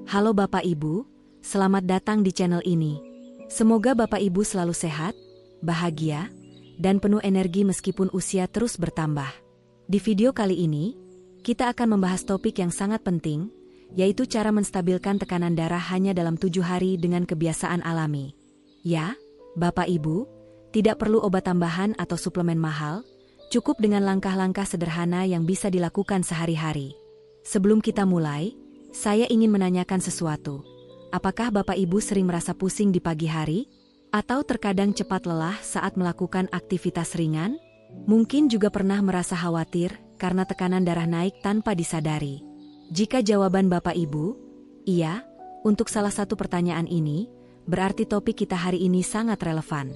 Halo Bapak Ibu, selamat datang di channel ini. Semoga Bapak Ibu selalu sehat, bahagia, dan penuh energi meskipun usia terus bertambah. Di video kali ini, kita akan membahas topik yang sangat penting, yaitu cara menstabilkan tekanan darah hanya dalam 7 hari dengan kebiasaan alami. Ya, Bapak Ibu, tidak perlu obat tambahan atau suplemen mahal, cukup dengan langkah-langkah sederhana yang bisa dilakukan sehari-hari. Sebelum kita mulai, saya ingin menanyakan sesuatu. Apakah Bapak Ibu sering merasa pusing di pagi hari? Atau terkadang cepat lelah saat melakukan aktivitas ringan? Mungkin juga pernah merasa khawatir karena tekanan darah naik tanpa disadari. Jika jawaban Bapak Ibu, iya, untuk salah satu pertanyaan ini, berarti topik kita hari ini sangat relevan.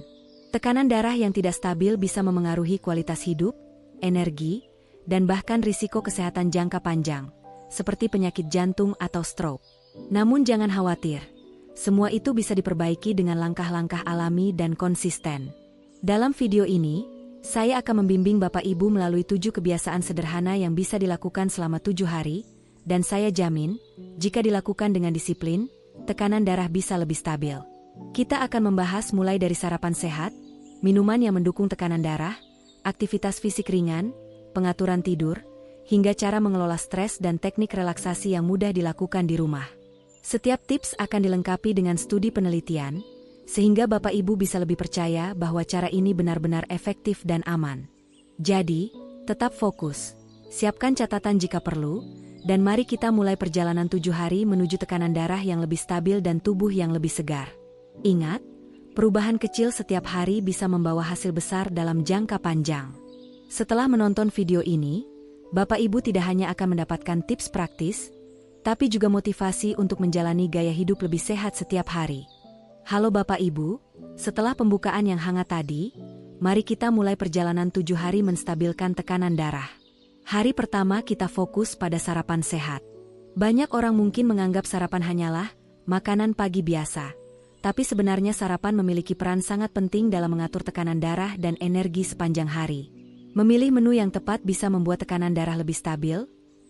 Tekanan darah yang tidak stabil bisa memengaruhi kualitas hidup, energi, dan bahkan risiko kesehatan jangka panjang, seperti penyakit jantung atau stroke. Namun jangan khawatir, semua itu bisa diperbaiki dengan langkah-langkah alami dan konsisten. Dalam video ini, saya akan membimbing Bapak Ibu melalui 7 kebiasaan sederhana yang bisa dilakukan selama 7 hari, dan saya jamin, jika dilakukan dengan disiplin, tekanan darah bisa lebih stabil. Kita akan membahas mulai dari sarapan sehat, minuman yang mendukung tekanan darah, aktivitas fisik ringan, pengaturan tidur, hingga cara mengelola stres dan teknik relaksasi yang mudah dilakukan di rumah. Setiap tips akan dilengkapi dengan studi penelitian, sehingga Bapak Ibu bisa lebih percaya bahwa cara ini benar-benar efektif dan aman. Jadi, tetap fokus, siapkan catatan jika perlu, dan mari kita mulai perjalanan 7 hari menuju tekanan darah yang lebih stabil dan tubuh yang lebih segar. Ingat, perubahan kecil setiap hari bisa membawa hasil besar dalam jangka panjang. Setelah menonton video ini, Bapak Ibu tidak hanya akan mendapatkan tips praktis, tapi juga motivasi untuk menjalani gaya hidup lebih sehat setiap hari. Halo Bapak Ibu, setelah pembukaan yang hangat tadi, mari kita mulai perjalanan 7 hari menstabilkan tekanan darah. Hari pertama kita fokus pada sarapan sehat. Banyak orang mungkin menganggap sarapan hanyalah makanan pagi biasa, tapi sebenarnya sarapan memiliki peran sangat penting dalam mengatur tekanan darah dan energi sepanjang hari. Memilih menu yang tepat bisa membuat tekanan darah lebih stabil,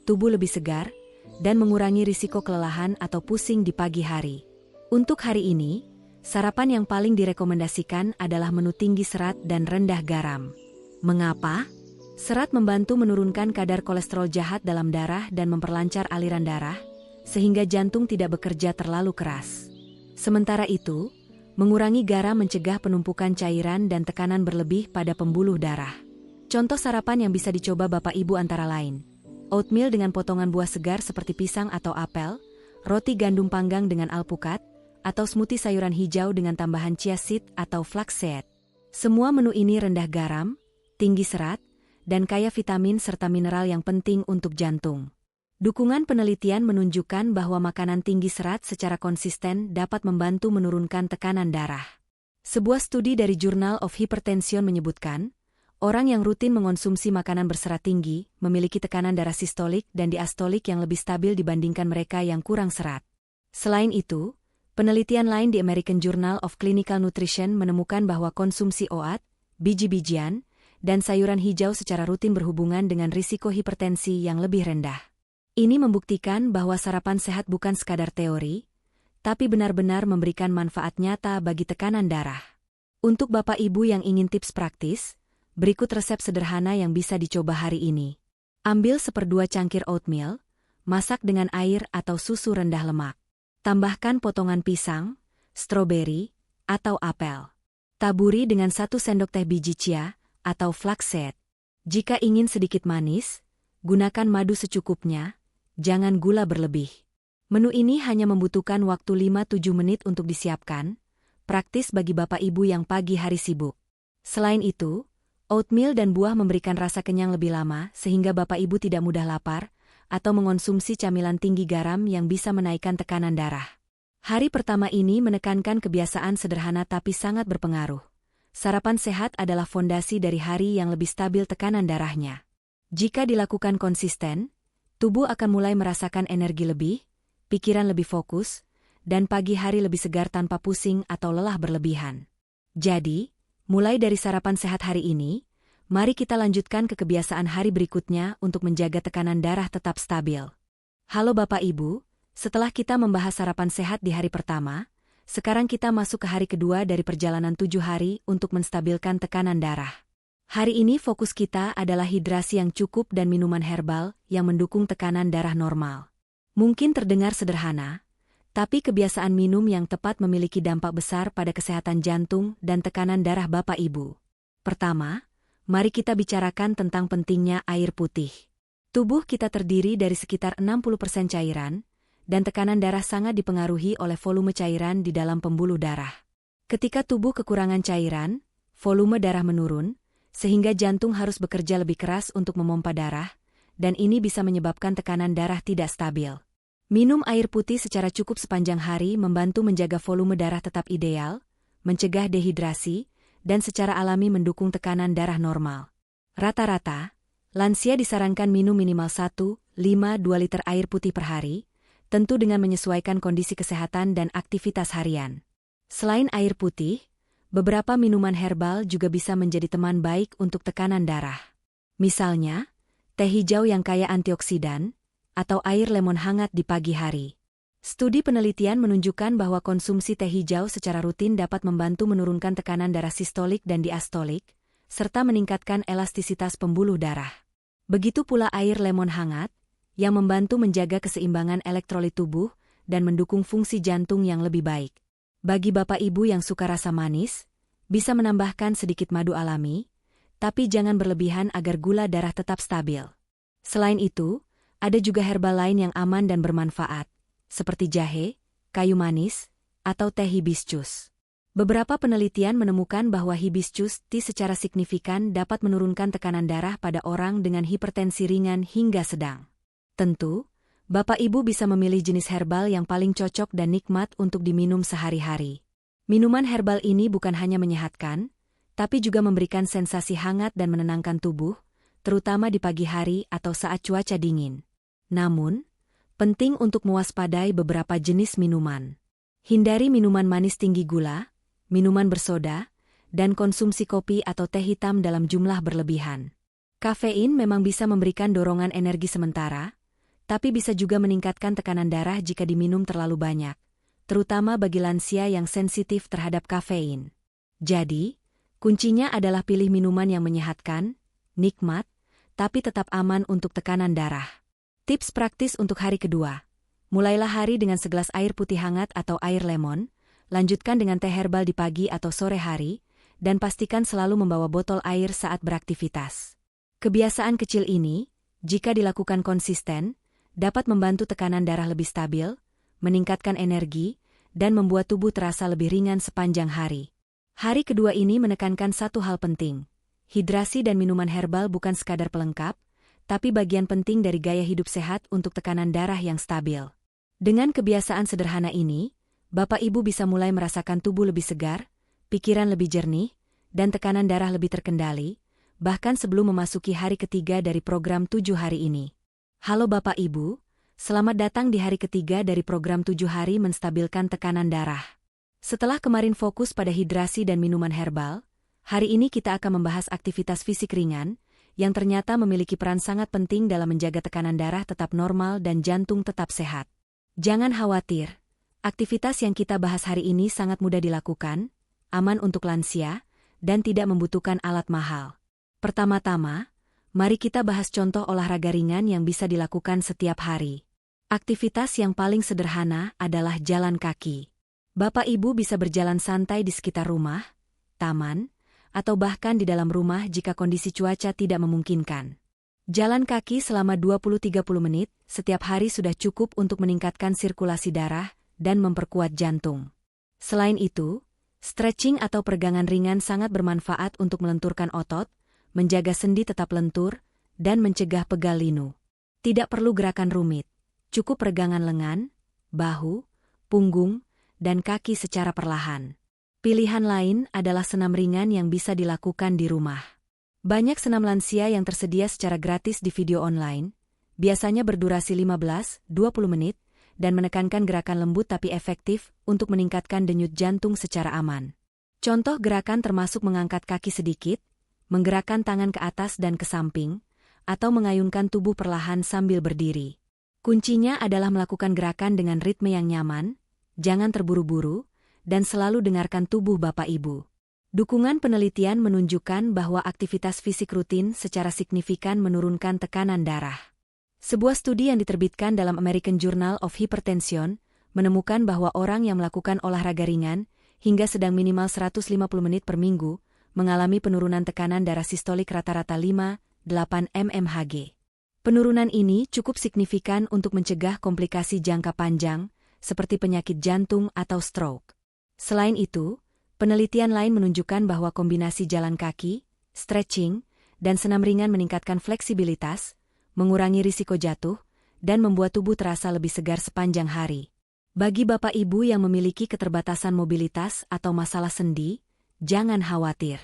tubuh lebih segar, dan mengurangi risiko kelelahan atau pusing di pagi hari. Untuk hari ini, sarapan yang paling direkomendasikan adalah menu tinggi serat dan rendah garam. Mengapa? Serat membantu menurunkan kadar kolesterol jahat dalam darah dan memperlancar aliran darah, sehingga jantung tidak bekerja terlalu keras. Sementara itu, mengurangi garam mencegah penumpukan cairan dan tekanan berlebih pada pembuluh darah. Contoh sarapan yang bisa dicoba Bapak Ibu antara lain: oatmeal dengan potongan buah segar seperti pisang atau apel, roti gandum panggang dengan alpukat, atau smoothie sayuran hijau dengan tambahan chia seed atau flaxseed. Semua menu ini rendah garam, tinggi serat, dan kaya vitamin serta mineral yang penting untuk jantung. Dukungan penelitian menunjukkan bahwa makanan tinggi serat secara konsisten dapat membantu menurunkan tekanan darah. Sebuah studi dari Journal of Hypertension menyebutkan, orang yang rutin mengonsumsi makanan berserat tinggi memiliki tekanan darah sistolik dan diastolik yang lebih stabil dibandingkan mereka yang kurang serat. Selain itu, penelitian lain di American Journal of Clinical Nutrition menemukan bahwa konsumsi oat, biji-bijian, dan sayuran hijau secara rutin berhubungan dengan risiko hipertensi yang lebih rendah. Ini membuktikan bahwa sarapan sehat bukan sekadar teori, tapi benar-benar memberikan manfaat nyata bagi tekanan darah. Untuk Bapak Ibu yang ingin tips praktis, berikut resep sederhana yang bisa dicoba hari ini. Ambil 1/2 cangkir oatmeal, masak dengan air atau susu rendah lemak. Tambahkan potongan pisang, stroberi, atau apel. Taburi dengan 1 sendok teh biji chia atau flaxseed. Jika ingin sedikit manis, gunakan madu secukupnya, jangan gula berlebih. Menu ini hanya membutuhkan waktu 5-7 menit untuk disiapkan, praktis bagi Bapak Ibu yang pagi hari sibuk. Selain itu, oatmeal dan buah memberikan rasa kenyang lebih lama sehingga Bapak Ibu tidak mudah lapar atau mengonsumsi camilan tinggi garam yang bisa menaikkan tekanan darah. Hari pertama ini menekankan kebiasaan sederhana tapi sangat berpengaruh. Sarapan sehat adalah fondasi dari hari yang lebih stabil tekanan darahnya. Jika dilakukan konsisten, tubuh akan mulai merasakan energi lebih, pikiran lebih fokus, dan pagi hari lebih segar tanpa pusing atau lelah berlebihan. Jadi, mulai dari sarapan sehat hari ini, mari kita lanjutkan ke kebiasaan hari berikutnya untuk menjaga tekanan darah tetap stabil. Halo Bapak Ibu, Setelah kita membahas sarapan sehat di hari pertama, sekarang kita masuk ke hari kedua dari perjalanan 7 hari untuk menstabilkan tekanan darah. Hari ini fokus kita adalah hidrasi yang cukup dan minuman herbal yang mendukung tekanan darah normal. Mungkin terdengar sederhana, tapi kebiasaan minum yang tepat memiliki dampak besar pada kesehatan jantung dan tekanan darah Bapak Ibu. Pertama, mari kita bicarakan tentang pentingnya air putih. Tubuh kita terdiri dari sekitar 60% cairan, dan tekanan darah sangat dipengaruhi oleh volume cairan di dalam pembuluh darah. Ketika tubuh kekurangan cairan, volume darah menurun, sehingga jantung harus bekerja lebih keras untuk memompa darah, dan ini bisa menyebabkan tekanan darah tidak stabil. Minum air putih secara cukup sepanjang hari membantu menjaga volume darah tetap ideal, mencegah dehidrasi, dan secara alami mendukung tekanan darah normal. Rata-rata, lansia disarankan minum minimal 1,5-2 liter air putih per hari, tentu dengan menyesuaikan kondisi kesehatan dan aktivitas harian. Selain air putih, beberapa minuman herbal juga bisa menjadi teman baik untuk tekanan darah. Misalnya, teh hijau yang kaya antioksidan, atau air lemon hangat di pagi hari. Studi penelitian menunjukkan bahwa konsumsi teh hijau secara rutin dapat membantu menurunkan tekanan darah sistolik dan diastolik, serta meningkatkan elastisitas pembuluh darah. Begitu pula air lemon hangat, yang membantu menjaga keseimbangan elektrolit tubuh dan mendukung fungsi jantung yang lebih baik. Bagi Bapak Ibu yang suka rasa manis, bisa menambahkan sedikit madu alami, tapi jangan berlebihan agar gula darah tetap stabil. Selain itu, ada juga herbal lain yang aman dan bermanfaat, seperti jahe, kayu manis, atau teh hibiscus. Beberapa penelitian menemukan bahwa hibiscus tea secara signifikan dapat menurunkan tekanan darah pada orang dengan hipertensi ringan hingga sedang. Tentu, Bapak Ibu bisa memilih jenis herbal yang paling cocok dan nikmat untuk diminum sehari-hari. Minuman herbal ini bukan hanya menyehatkan, tapi juga memberikan sensasi hangat dan menenangkan tubuh, terutama di pagi hari atau saat cuaca dingin. Namun, penting untuk mewaspadai beberapa jenis minuman. Hindari minuman manis tinggi gula, minuman bersoda, dan konsumsi kopi atau teh hitam dalam jumlah berlebihan. Kafein memang bisa memberikan dorongan energi sementara, tapi bisa juga meningkatkan tekanan darah jika diminum terlalu banyak, terutama bagi lansia yang sensitif terhadap kafein. Jadi, kuncinya adalah pilih minuman yang menyehatkan, nikmat, tapi tetap aman untuk tekanan darah. Tips praktis untuk hari kedua. Mulailah hari dengan segelas air putih hangat atau air lemon, lanjutkan dengan teh herbal di pagi atau sore hari, dan pastikan selalu membawa botol air saat beraktivitas. Kebiasaan kecil ini, jika dilakukan konsisten, dapat membantu tekanan darah lebih stabil, meningkatkan energi, dan membuat tubuh terasa lebih ringan sepanjang hari. Hari kedua ini menekankan satu hal penting. Hidrasi dan minuman herbal bukan sekadar pelengkap, tapi bagian penting dari gaya hidup sehat untuk tekanan darah yang stabil. Dengan kebiasaan sederhana ini, Bapak Ibu bisa mulai merasakan tubuh lebih segar, pikiran lebih jernih, dan tekanan darah lebih terkendali, bahkan sebelum memasuki hari ketiga dari program 7 hari ini. Halo Bapak Ibu, selamat datang di hari ketiga dari program 7 hari menstabilkan tekanan darah. Setelah kemarin fokus pada hidrasi dan minuman herbal, hari ini kita akan membahas aktivitas fisik ringan, yang ternyata memiliki peran sangat penting dalam menjaga tekanan darah tetap normal dan jantung tetap sehat. Jangan khawatir, aktivitas yang kita bahas hari ini sangat mudah dilakukan, aman untuk lansia, dan tidak membutuhkan alat mahal. Pertama-tama, mari kita bahas contoh olahraga ringan yang bisa dilakukan setiap hari. Aktivitas yang paling sederhana adalah jalan kaki. Bapak Ibu bisa berjalan santai di sekitar rumah, taman, atau bahkan di dalam rumah jika kondisi cuaca tidak memungkinkan. Jalan kaki selama 20-30 menit setiap hari sudah cukup untuk meningkatkan sirkulasi darah dan memperkuat jantung. Selain itu, stretching atau peregangan ringan sangat bermanfaat untuk melenturkan otot, menjaga sendi tetap lentur, dan mencegah pegal linu. Tidak perlu gerakan rumit, cukup peregangan lengan, bahu, punggung, dan kaki secara perlahan. Pilihan lain adalah senam ringan yang bisa dilakukan di rumah. Banyak senam lansia yang tersedia secara gratis di video online, biasanya berdurasi 15-20 menit, dan menekankan gerakan lembut tapi efektif untuk meningkatkan denyut jantung secara aman. Contoh gerakan termasuk mengangkat kaki sedikit, menggerakkan tangan ke atas dan ke samping, atau mengayunkan tubuh perlahan sambil berdiri. Kuncinya adalah melakukan gerakan dengan ritme yang nyaman, jangan terburu-buru, dan selalu dengarkan tubuh Bapak Ibu. Dukungan penelitian menunjukkan bahwa aktivitas fisik rutin secara signifikan menurunkan tekanan darah. Sebuah studi yang diterbitkan dalam American Journal of Hypertension menemukan bahwa orang yang melakukan olahraga ringan hingga sedang minimal 150 menit per minggu mengalami penurunan tekanan darah sistolik rata-rata 5-8 mmHg. Penurunan ini cukup signifikan untuk mencegah komplikasi jangka panjang seperti penyakit jantung atau stroke. Selain itu, penelitian lain menunjukkan bahwa kombinasi jalan kaki, stretching, dan senam ringan meningkatkan fleksibilitas, mengurangi risiko jatuh, dan membuat tubuh terasa lebih segar sepanjang hari. Bagi Bapak Ibu yang memiliki keterbatasan mobilitas atau masalah sendi, jangan khawatir.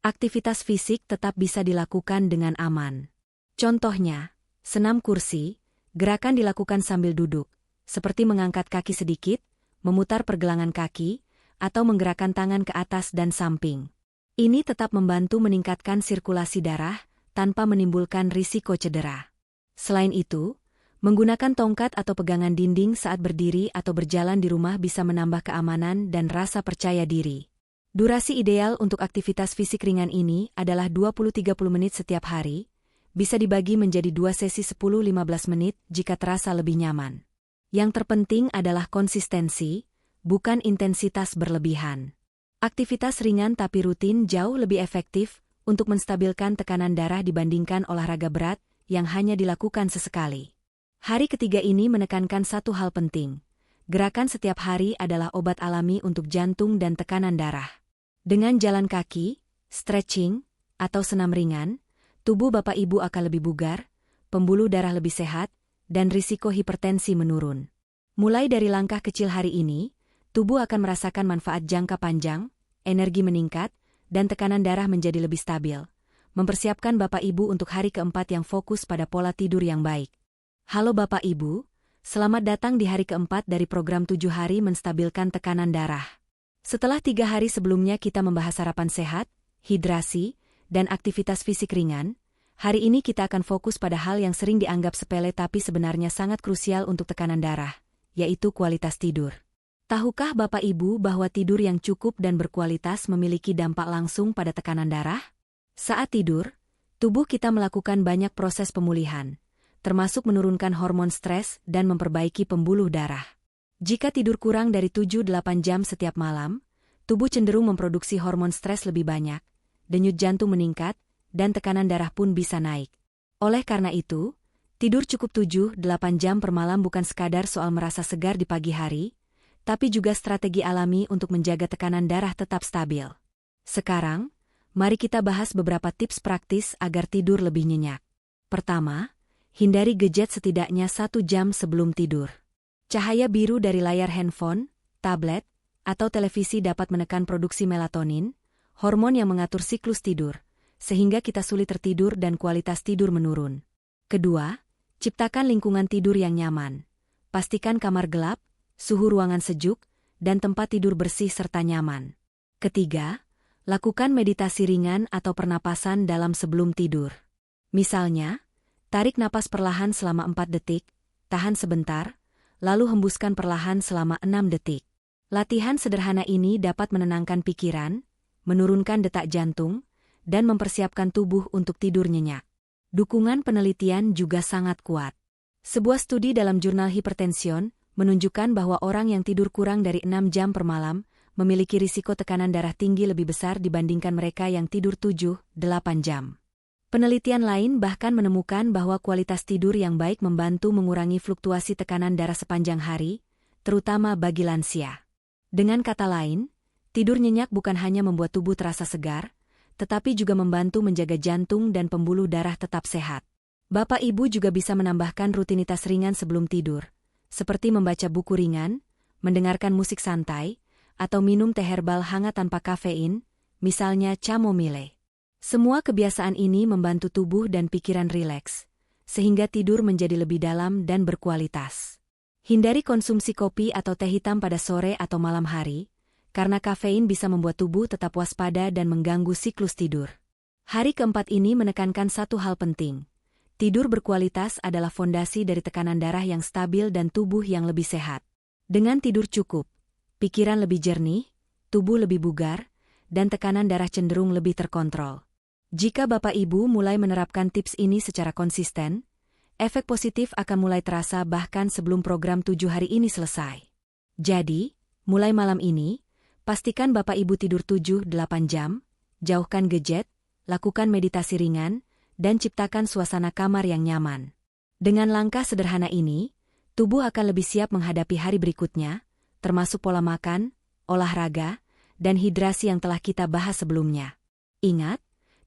Aktivitas fisik tetap bisa dilakukan dengan aman. Contohnya, senam kursi, gerakan dilakukan sambil duduk, seperti mengangkat kaki sedikit, memutar pergelangan kaki, atau menggerakkan tangan ke atas dan samping. Ini tetap membantu meningkatkan sirkulasi darah tanpa menimbulkan risiko cedera. Selain itu, menggunakan tongkat atau pegangan dinding saat berdiri atau berjalan di rumah bisa menambah keamanan dan rasa percaya diri. Durasi ideal untuk aktivitas fisik ringan ini adalah 20-30 menit setiap hari, bisa dibagi menjadi 2 sesi 10-15 menit jika terasa lebih nyaman. Yang terpenting adalah konsistensi, bukan intensitas berlebihan. Aktivitas ringan tapi rutin jauh lebih efektif untuk menstabilkan tekanan darah dibandingkan olahraga berat yang hanya dilakukan sesekali. Hari ketiga ini menekankan satu hal penting. Gerakan setiap hari adalah obat alami untuk jantung dan tekanan darah. Dengan jalan kaki, stretching, atau senam ringan, tubuh Bapak Ibu akan lebih bugar, pembuluh darah lebih sehat, dan risiko hipertensi menurun. Mulai dari langkah kecil hari ini, tubuh akan merasakan manfaat jangka panjang, energi meningkat, dan tekanan darah menjadi lebih stabil. Mempersiapkan Bapak Ibu untuk hari keempat yang fokus pada pola tidur yang baik. Halo Bapak Ibu, selamat datang di hari keempat dari program 7 hari menstabilkan tekanan darah. Setelah 3 hari sebelumnya kita membahas sarapan sehat, hidrasi, dan aktivitas fisik ringan, hari ini kita akan fokus pada hal yang sering dianggap sepele tapi sebenarnya sangat krusial untuk tekanan darah, yaitu kualitas tidur. Tahukah Bapak Ibu bahwa tidur yang cukup dan berkualitas memiliki dampak langsung pada tekanan darah? Saat tidur, tubuh kita melakukan banyak proses pemulihan, termasuk menurunkan hormon stres dan memperbaiki pembuluh darah. Jika tidur kurang dari 7-8 jam setiap malam, tubuh cenderung memproduksi hormon stres lebih banyak, denyut jantung meningkat, dan tekanan darah pun bisa naik. Oleh karena itu, tidur cukup 7-8 jam per malam bukan sekadar soal merasa segar di pagi hari, tapi juga strategi alami untuk menjaga tekanan darah tetap stabil. Sekarang, mari kita bahas beberapa tips praktis agar tidur lebih nyenyak. Pertama, hindari gadget setidaknya 1 jam sebelum tidur. Cahaya biru dari layar handphone, tablet, atau televisi dapat menekan produksi melatonin, hormon yang mengatur siklus tidur, sehingga kita sulit tertidur dan kualitas tidur menurun. Kedua, ciptakan lingkungan tidur yang nyaman. Pastikan kamar gelap, suhu ruangan sejuk, dan tempat tidur bersih serta nyaman. Ketiga, lakukan meditasi ringan atau pernapasan dalam sebelum tidur. Misalnya, tarik napas perlahan selama 4 detik, tahan sebentar, lalu hembuskan perlahan selama 6 detik. Latihan sederhana ini dapat menenangkan pikiran, menurunkan detak jantung, dan mempersiapkan tubuh untuk tidur nyenyak. Dukungan penelitian juga sangat kuat. Sebuah studi dalam jurnal Hypertension menunjukkan bahwa orang yang tidur kurang dari 6 jam per malam memiliki risiko tekanan darah tinggi lebih besar dibandingkan mereka yang tidur 7-8 jam. Penelitian lain bahkan menemukan bahwa kualitas tidur yang baik membantu mengurangi fluktuasi tekanan darah sepanjang hari, terutama bagi lansia. Dengan kata lain, tidur nyenyak bukan hanya membuat tubuh terasa segar, tetapi juga membantu menjaga jantung dan pembuluh darah tetap sehat. Bapak Ibu juga bisa menambahkan rutinitas ringan sebelum tidur, seperti membaca buku ringan, mendengarkan musik santai, atau minum teh herbal hangat tanpa kafein, misalnya chamomile. Semua kebiasaan ini membantu tubuh dan pikiran rileks, sehingga tidur menjadi lebih dalam dan berkualitas. Hindari konsumsi kopi atau teh hitam pada sore atau malam hari, karena kafein bisa membuat tubuh tetap waspada dan mengganggu siklus tidur. Hari keempat ini menekankan satu hal penting. Tidur berkualitas adalah fondasi dari tekanan darah yang stabil dan tubuh yang lebih sehat. Dengan tidur cukup, pikiran lebih jernih, tubuh lebih bugar, dan tekanan darah cenderung lebih terkontrol. Jika Bapak Ibu mulai menerapkan tips ini secara konsisten, efek positif akan mulai terasa bahkan sebelum program 7 hari ini selesai. Jadi, mulai malam ini, pastikan Bapak Ibu tidur 7-8 jam, jauhkan gadget, lakukan meditasi ringan, dan ciptakan suasana kamar yang nyaman. Dengan langkah sederhana ini, tubuh akan lebih siap menghadapi hari berikutnya, termasuk pola makan, olahraga, dan hidrasi yang telah kita bahas sebelumnya. Ingat,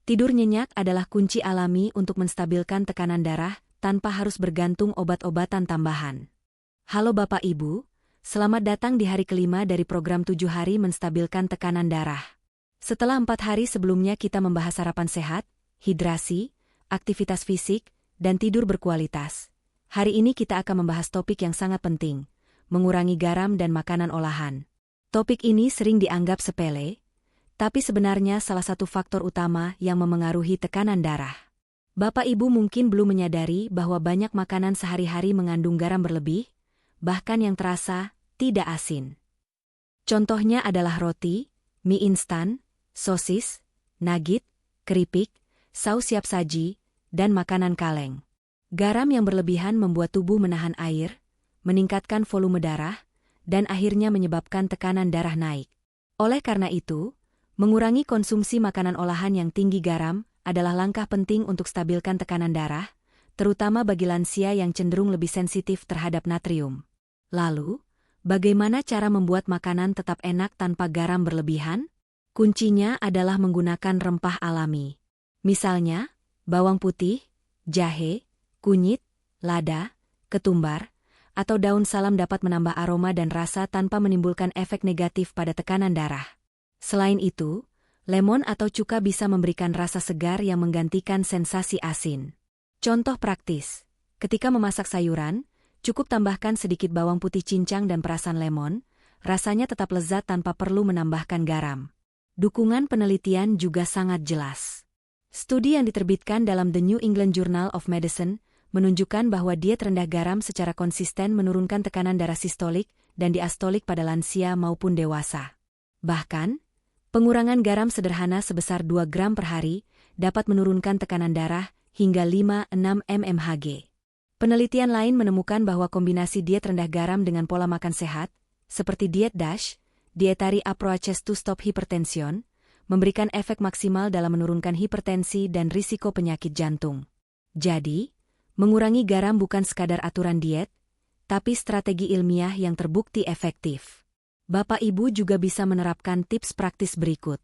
tidur nyenyak adalah kunci alami untuk menstabilkan tekanan darah tanpa harus bergantung obat-obatan tambahan. Halo Bapak Ibu, selamat datang di hari kelima dari program 7 hari menstabilkan tekanan darah. Setelah 4 hari sebelumnya kita membahas sarapan sehat, hidrasi, aktivitas fisik, dan tidur berkualitas. Hari ini kita akan membahas topik yang sangat penting, mengurangi garam dan makanan olahan. Topik ini sering dianggap sepele, tapi sebenarnya salah satu faktor utama yang memengaruhi tekanan darah. Bapak Ibu mungkin belum menyadari bahwa banyak makanan sehari-hari mengandung garam berlebih, bahkan yang terasa tidak asin. Contohnya adalah roti, mie instan, sosis, nugget, keripik, saus siap saji, dan makanan kaleng. Garam yang berlebihan membuat tubuh menahan air, meningkatkan volume darah, dan akhirnya menyebabkan tekanan darah naik. Oleh karena itu, mengurangi konsumsi makanan olahan yang tinggi garam adalah langkah penting untuk stabilkan tekanan darah, terutama bagi lansia yang cenderung lebih sensitif terhadap natrium. Lalu, bagaimana cara membuat makanan tetap enak tanpa garam berlebihan? Kuncinya adalah menggunakan rempah alami. Misalnya, bawang putih, jahe, kunyit, lada, ketumbar, atau daun salam dapat menambah aroma dan rasa tanpa menimbulkan efek negatif pada tekanan darah. Selain itu, lemon atau cuka bisa memberikan rasa segar yang menggantikan sensasi asin. Contoh praktis, ketika memasak sayuran, cukup tambahkan sedikit bawang putih cincang dan perasan lemon, rasanya tetap lezat tanpa perlu menambahkan garam. Dukungan penelitian juga sangat jelas. Studi yang diterbitkan dalam The New England Journal of Medicine menunjukkan bahwa diet rendah garam secara konsisten menurunkan tekanan darah sistolik dan diastolik pada lansia maupun dewasa. Bahkan, pengurangan garam sederhana sebesar 2 gram per hari dapat menurunkan tekanan darah hingga 5-6 mmHg. Penelitian lain menemukan bahwa kombinasi diet rendah garam dengan pola makan sehat, seperti diet DASH, Dietary Approaches to Stop Hypertension, memberikan efek maksimal dalam menurunkan hipertensi dan risiko penyakit jantung. Jadi, mengurangi garam bukan sekadar aturan diet, tapi strategi ilmiah yang terbukti efektif. Bapak Ibu juga bisa menerapkan tips praktis berikut.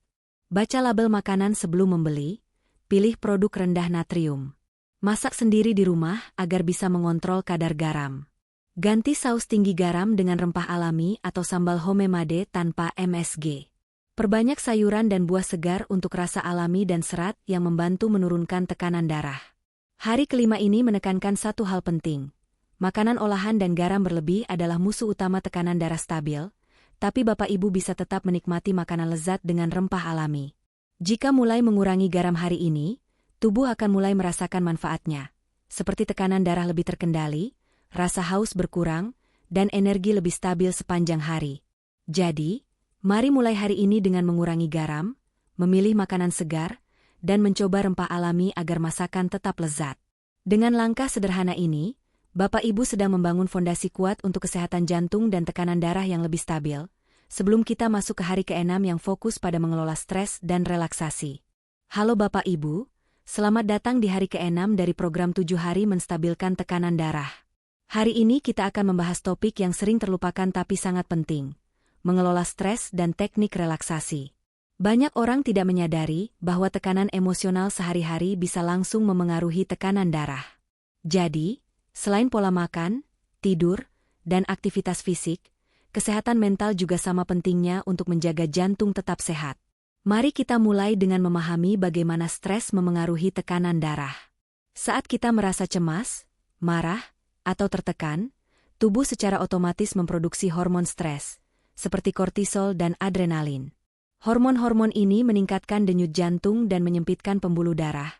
Baca label makanan sebelum membeli, pilih produk rendah natrium. Masak sendiri di rumah agar bisa mengontrol kadar garam. Ganti saus tinggi garam dengan rempah alami atau sambal homemade tanpa MSG. Perbanyak sayuran dan buah segar untuk rasa alami dan serat yang membantu menurunkan tekanan darah. Hari kelima ini menekankan satu hal penting. Makanan olahan dan garam berlebih adalah musuh utama tekanan darah stabil, tapi Bapak Ibu bisa tetap menikmati makanan lezat dengan rempah alami. Jika mulai mengurangi garam hari ini, tubuh akan mulai merasakan manfaatnya, seperti tekanan darah lebih terkendali, rasa haus berkurang, dan energi lebih stabil sepanjang hari. Jadi, mari mulai hari ini dengan mengurangi garam, memilih makanan segar, dan mencoba rempah alami agar masakan tetap lezat. Dengan langkah sederhana ini, Bapak Ibu sedang membangun fondasi kuat untuk kesehatan jantung dan tekanan darah yang lebih stabil, sebelum kita masuk ke hari ke-6 yang fokus pada mengelola stres dan relaksasi. Halo Bapak Ibu, selamat datang di hari ke-6 dari program 7 hari menstabilkan tekanan darah. Hari ini kita akan membahas topik yang sering terlupakan tapi sangat penting. Mengelola stres dan teknik relaksasi. Banyak orang tidak menyadari bahwa tekanan emosional sehari-hari bisa langsung memengaruhi tekanan darah. Jadi, selain pola makan, tidur, dan aktivitas fisik, kesehatan mental juga sama pentingnya untuk menjaga jantung tetap sehat. Mari kita mulai dengan memahami bagaimana stres memengaruhi tekanan darah. Saat kita merasa cemas, marah, atau tertekan, tubuh secara otomatis memproduksi hormon stres, seperti kortisol dan adrenalin. Hormon-hormon ini meningkatkan denyut jantung dan menyempitkan pembuluh darah,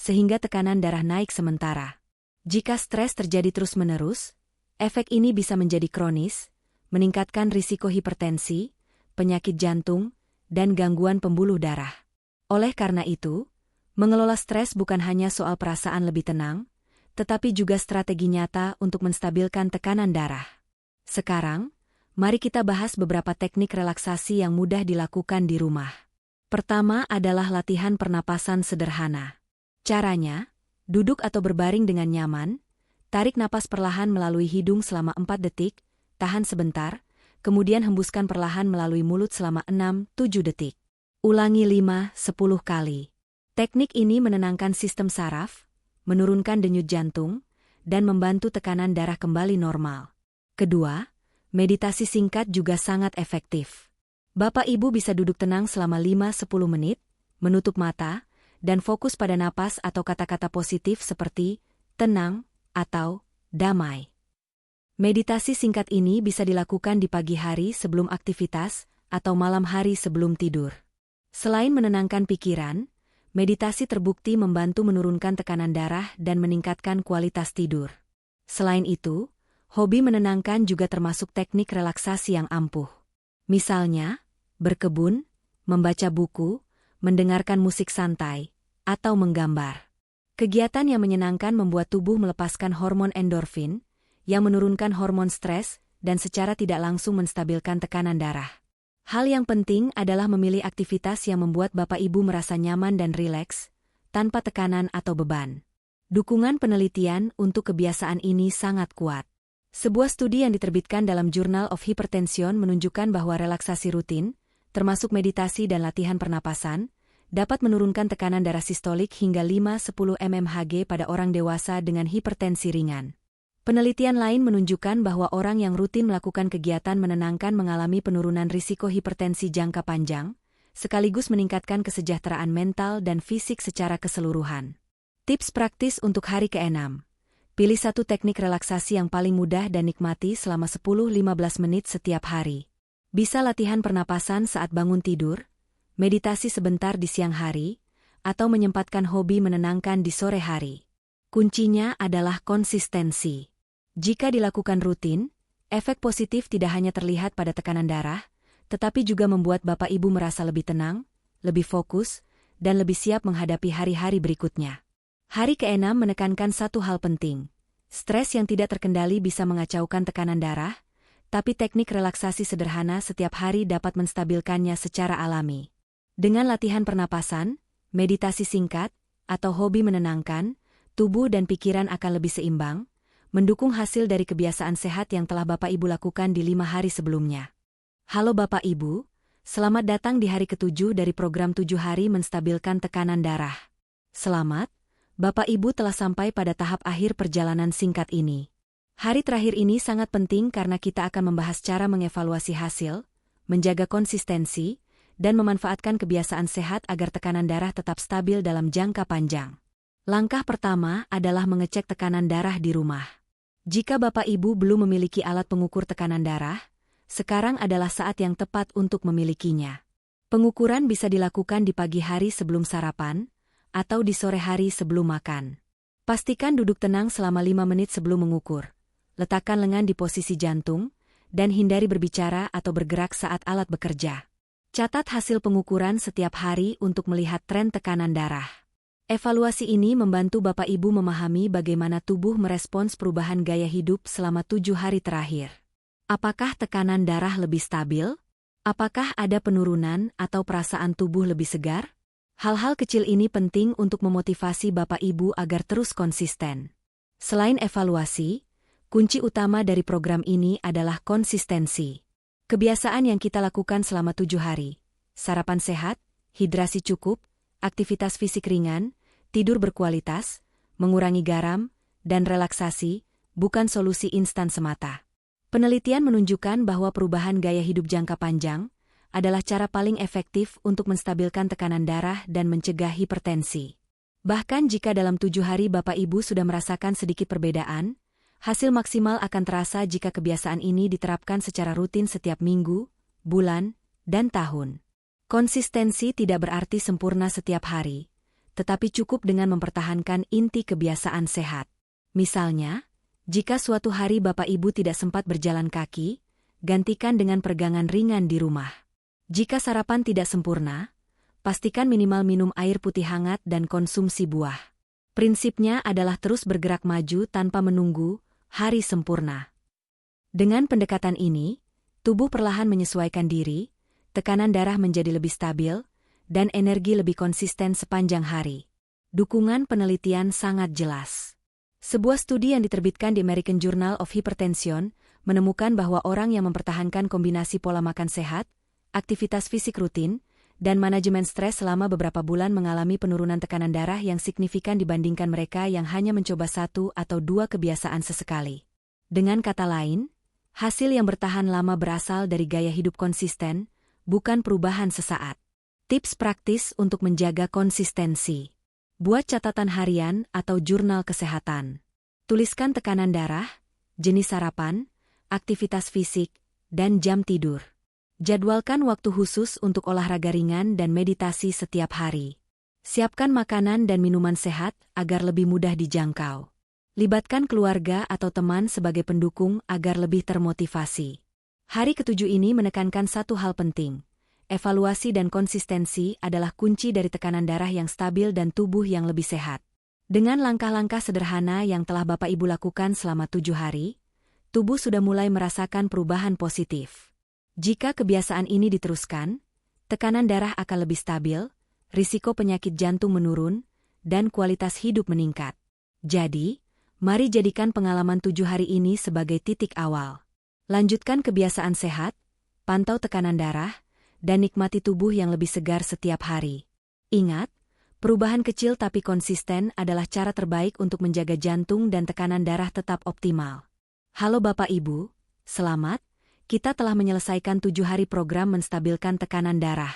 sehingga tekanan darah naik sementara. Jika stres terjadi terus-menerus, efek ini bisa menjadi kronis, meningkatkan risiko hipertensi, penyakit jantung, dan gangguan pembuluh darah. Oleh karena itu, mengelola stres bukan hanya soal perasaan lebih tenang, tetapi juga strategi nyata untuk menstabilkan tekanan darah. Sekarang, mari kita bahas beberapa teknik relaksasi yang mudah dilakukan di rumah. Pertama adalah latihan pernapasan sederhana. Caranya, duduk atau berbaring dengan nyaman, tarik napas perlahan melalui hidung selama 4 detik, tahan sebentar, kemudian hembuskan perlahan melalui mulut selama 6-7 detik. Ulangi 5-10 kali. Teknik ini menenangkan sistem saraf, menurunkan denyut jantung, dan membantu tekanan darah kembali normal. Kedua, meditasi singkat juga sangat efektif. Bapak Ibu bisa duduk tenang selama 5-10 menit, menutup mata, dan fokus pada napas atau kata-kata positif seperti tenang atau damai. Meditasi singkat ini bisa dilakukan di pagi hari sebelum aktivitas atau malam hari sebelum tidur. Selain menenangkan pikiran, meditasi terbukti membantu menurunkan tekanan darah dan meningkatkan kualitas tidur. Selain itu, hobi menenangkan juga termasuk teknik relaksasi yang ampuh. Misalnya, berkebun, membaca buku, mendengarkan musik santai, atau menggambar. Kegiatan yang menyenangkan membuat tubuh melepaskan hormon endorfin, yang menurunkan hormon stres dan secara tidak langsung menstabilkan tekanan darah. Hal yang penting adalah memilih aktivitas yang membuat Bapak Ibu merasa nyaman dan rileks, tanpa tekanan atau beban. Dukungan penelitian untuk kebiasaan ini sangat kuat. Sebuah studi yang diterbitkan dalam Journal of Hypertension menunjukkan bahwa relaksasi rutin, termasuk meditasi dan latihan pernapasan, dapat menurunkan tekanan darah sistolik hingga 5-10 mmHg pada orang dewasa dengan hipertensi ringan. Penelitian lain menunjukkan bahwa orang yang rutin melakukan kegiatan menenangkan mengalami penurunan risiko hipertensi jangka panjang, sekaligus meningkatkan kesejahteraan mental dan fisik secara keseluruhan. Tips praktis untuk hari ke-6. Pilih satu teknik relaksasi yang paling mudah dan nikmati selama 10-15 menit setiap hari. Bisa latihan pernapasan saat bangun tidur, meditasi sebentar di siang hari, atau menyempatkan hobi menenangkan di sore hari. Kuncinya adalah konsistensi. Jika dilakukan rutin, efek positif tidak hanya terlihat pada tekanan darah, tetapi juga membuat Bapak Ibu merasa lebih tenang, lebih fokus, dan lebih siap menghadapi hari-hari berikutnya. Hari ke-6 menekankan satu hal penting. Stres yang tidak terkendali bisa mengacaukan tekanan darah, tapi teknik relaksasi sederhana setiap hari dapat menstabilkannya secara alami. Dengan latihan pernapasan, meditasi singkat, atau hobi menenangkan, tubuh dan pikiran akan lebih seimbang, mendukung hasil dari kebiasaan sehat yang telah Bapak Ibu lakukan di 5 hari sebelumnya. Halo Bapak Ibu, selamat datang di hari ke-7 dari program 7 hari menstabilkan tekanan darah. Selamat, Bapak Ibu telah sampai pada tahap akhir perjalanan singkat ini. Hari terakhir ini sangat penting karena kita akan membahas cara mengevaluasi hasil, menjaga konsistensi, dan memanfaatkan kebiasaan sehat agar tekanan darah tetap stabil dalam jangka panjang. Langkah pertama adalah mengecek tekanan darah di rumah. Jika Bapak Ibu belum memiliki alat pengukur tekanan darah, sekarang adalah saat yang tepat untuk memilikinya. Pengukuran bisa dilakukan di pagi hari sebelum sarapan, atau di sore hari sebelum makan. Pastikan duduk tenang selama 5 menit sebelum mengukur. Letakkan lengan di posisi jantung, dan hindari berbicara atau bergerak saat alat bekerja. Catat hasil pengukuran setiap hari untuk melihat tren tekanan darah. Evaluasi ini membantu Bapak Ibu memahami bagaimana tubuh merespons perubahan gaya hidup selama 7 hari terakhir. Apakah tekanan darah lebih stabil? Apakah ada penurunan atau perasaan tubuh lebih segar? Hal-hal kecil ini penting untuk memotivasi Bapak Ibu agar terus konsisten. Selain evaluasi, kunci utama dari program ini adalah konsistensi. Kebiasaan yang kita lakukan selama 7 hari, sarapan sehat, hidrasi cukup, aktivitas fisik ringan, tidur berkualitas, mengurangi garam, dan relaksasi, bukan solusi instan semata. Penelitian menunjukkan bahwa perubahan gaya hidup jangka panjang adalah cara paling efektif untuk menstabilkan tekanan darah dan mencegah hipertensi. Bahkan jika dalam 7 hari Bapak Ibu sudah merasakan sedikit perbedaan, hasil maksimal akan terasa jika kebiasaan ini diterapkan secara rutin setiap minggu, bulan, dan tahun. Konsistensi tidak berarti sempurna setiap hari, tetapi cukup dengan mempertahankan inti kebiasaan sehat. Misalnya, jika suatu hari Bapak Ibu tidak sempat berjalan kaki, gantikan dengan peregangan ringan di rumah. Jika sarapan tidak sempurna, pastikan minimal minum air putih hangat dan konsumsi buah. Prinsipnya adalah terus bergerak maju tanpa menunggu hari sempurna. Dengan pendekatan ini, tubuh perlahan menyesuaikan diri, tekanan darah menjadi lebih stabil, dan energi lebih konsisten sepanjang hari. Dukungan penelitian sangat jelas. Sebuah studi yang diterbitkan di American Journal of Hypertension menemukan bahwa orang yang mempertahankan kombinasi pola makan sehat, aktivitas fisik rutin, dan manajemen stres selama beberapa bulan mengalami penurunan tekanan darah yang signifikan dibandingkan mereka yang hanya mencoba 1 atau 2 kebiasaan sesekali. Dengan kata lain, hasil yang bertahan lama berasal dari gaya hidup konsisten, bukan perubahan sesaat. Tips praktis untuk menjaga konsistensi. Buat catatan harian atau jurnal kesehatan. Tuliskan tekanan darah, jenis sarapan, aktivitas fisik, dan jam tidur. Jadwalkan waktu khusus untuk olahraga ringan dan meditasi setiap hari. Siapkan makanan dan minuman sehat agar lebih mudah dijangkau. Libatkan keluarga atau teman sebagai pendukung agar lebih termotivasi. Hari ke-7 ini menekankan satu hal penting. Evaluasi dan konsistensi adalah kunci dari tekanan darah yang stabil dan tubuh yang lebih sehat. Dengan langkah-langkah sederhana yang telah Bapak Ibu lakukan selama 7 hari, tubuh sudah mulai merasakan perubahan positif. Jika kebiasaan ini diteruskan, tekanan darah akan lebih stabil, risiko penyakit jantung menurun, dan kualitas hidup meningkat. Jadi, mari jadikan pengalaman 7 hari ini sebagai titik awal. Lanjutkan kebiasaan sehat, pantau tekanan darah, dan nikmati tubuh yang lebih segar setiap hari. Ingat, perubahan kecil tapi konsisten adalah cara terbaik untuk menjaga jantung dan tekanan darah tetap optimal. Halo Bapak Ibu, selamat, kita telah menyelesaikan 7 hari program menstabilkan tekanan darah.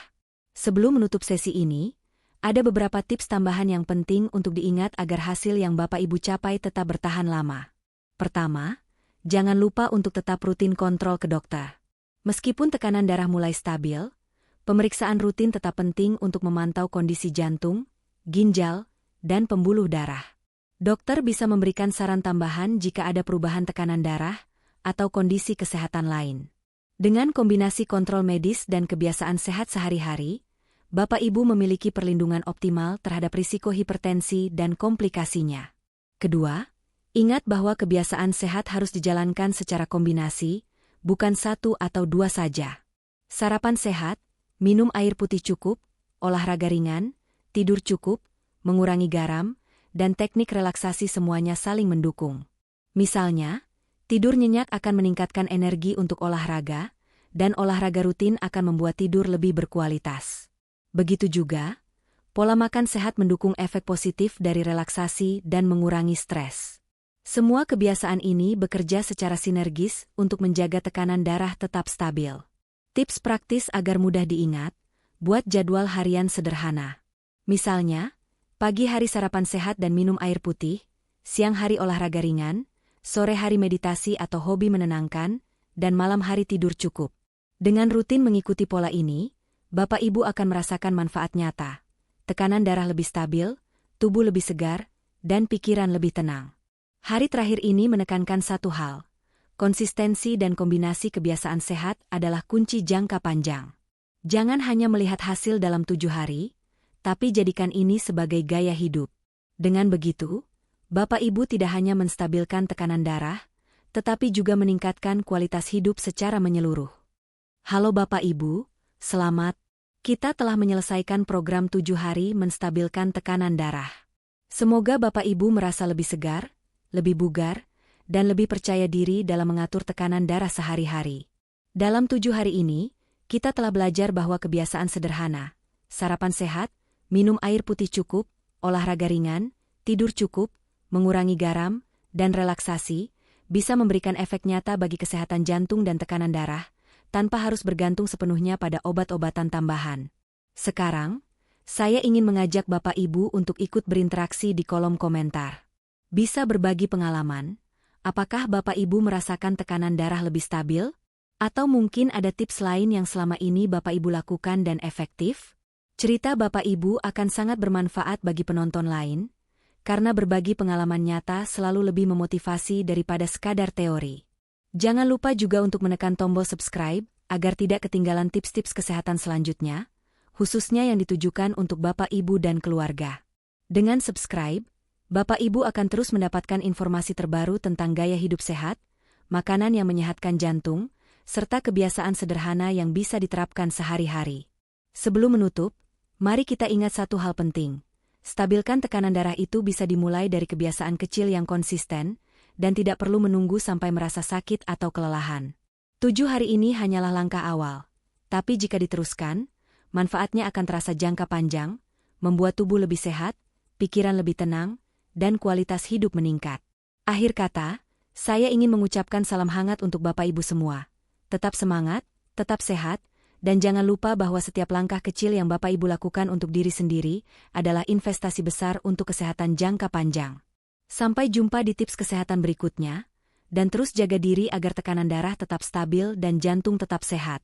Sebelum menutup sesi ini, ada beberapa tips tambahan yang penting untuk diingat agar hasil yang Bapak Ibu capai tetap bertahan lama. Pertama, jangan lupa untuk tetap rutin kontrol ke dokter. Meskipun tekanan darah mulai stabil, pemeriksaan rutin tetap penting untuk memantau kondisi jantung, ginjal, dan pembuluh darah. Dokter bisa memberikan saran tambahan jika ada perubahan tekanan darah atau kondisi kesehatan lain. Dengan kombinasi kontrol medis dan kebiasaan sehat sehari-hari, Bapak Ibu memiliki perlindungan optimal terhadap risiko hipertensi dan komplikasinya. Kedua, ingat bahwa kebiasaan sehat harus dijalankan secara kombinasi, bukan 1 atau 2 saja. Sarapan sehat, minum air putih cukup, olahraga ringan, tidur cukup, mengurangi garam, dan teknik relaksasi semuanya saling mendukung. Misalnya, tidur nyenyak akan meningkatkan energi untuk olahraga, dan olahraga rutin akan membuat tidur lebih berkualitas. Begitu juga, pola makan sehat mendukung efek positif dari relaksasi dan mengurangi stres. Semua kebiasaan ini bekerja secara sinergis untuk menjaga tekanan darah tetap stabil. Tips praktis agar mudah diingat, buat jadwal harian sederhana. Misalnya, pagi hari sarapan sehat dan minum air putih, siang hari olahraga ringan, sore hari meditasi atau hobi menenangkan, dan malam hari tidur cukup. Dengan rutin mengikuti pola ini, Bapak Ibu akan merasakan manfaat nyata. Tekanan darah lebih stabil, tubuh lebih segar, dan pikiran lebih tenang. Hari terakhir ini menekankan satu hal. Konsistensi dan kombinasi kebiasaan sehat adalah kunci jangka panjang. Jangan hanya melihat hasil dalam 7 hari, tapi jadikan ini sebagai gaya hidup. Dengan begitu, Bapak Ibu tidak hanya menstabilkan tekanan darah, tetapi juga meningkatkan kualitas hidup secara menyeluruh. Halo Bapak Ibu, selamat. Kita telah menyelesaikan program 7 hari menstabilkan tekanan darah. Semoga Bapak Ibu merasa lebih segar, lebih bugar, dan lebih percaya diri dalam mengatur tekanan darah sehari-hari. Dalam 7 hari ini, kita telah belajar bahwa kebiasaan sederhana, sarapan sehat, minum air putih cukup, olahraga ringan, tidur cukup, mengurangi garam, dan relaksasi, bisa memberikan efek nyata bagi kesehatan jantung dan tekanan darah, tanpa harus bergantung sepenuhnya pada obat-obatan tambahan. Sekarang, saya ingin mengajak Bapak Ibu untuk ikut berinteraksi di kolom komentar. Bisa berbagi pengalaman. Apakah Bapak Ibu merasakan tekanan darah lebih stabil? Atau mungkin ada tips lain yang selama ini Bapak Ibu lakukan dan efektif? Cerita Bapak Ibu akan sangat bermanfaat bagi penonton lain, karena berbagi pengalaman nyata selalu lebih memotivasi daripada sekadar teori. Jangan lupa juga untuk menekan tombol subscribe, agar tidak ketinggalan tips-tips kesehatan selanjutnya, khususnya yang ditujukan untuk Bapak Ibu dan keluarga. Dengan subscribe, Bapak Ibu akan terus mendapatkan informasi terbaru tentang gaya hidup sehat, makanan yang menyehatkan jantung, serta kebiasaan sederhana yang bisa diterapkan sehari-hari. Sebelum menutup, mari kita ingat satu hal penting. Stabilkan tekanan darah itu bisa dimulai dari kebiasaan kecil yang konsisten, dan tidak perlu menunggu sampai merasa sakit atau kelelahan. 7 hari ini hanyalah langkah awal. Tapi jika diteruskan, manfaatnya akan terasa jangka panjang, membuat tubuh lebih sehat, pikiran lebih tenang, dan kualitas hidup meningkat. Akhir kata, saya ingin mengucapkan salam hangat untuk Bapak Ibu semua. Tetap semangat, tetap sehat, dan jangan lupa bahwa setiap langkah kecil yang Bapak Ibu lakukan untuk diri sendiri adalah investasi besar untuk kesehatan jangka panjang. Sampai jumpa di tips kesehatan berikutnya, dan terus jaga diri agar tekanan darah tetap stabil dan jantung tetap sehat.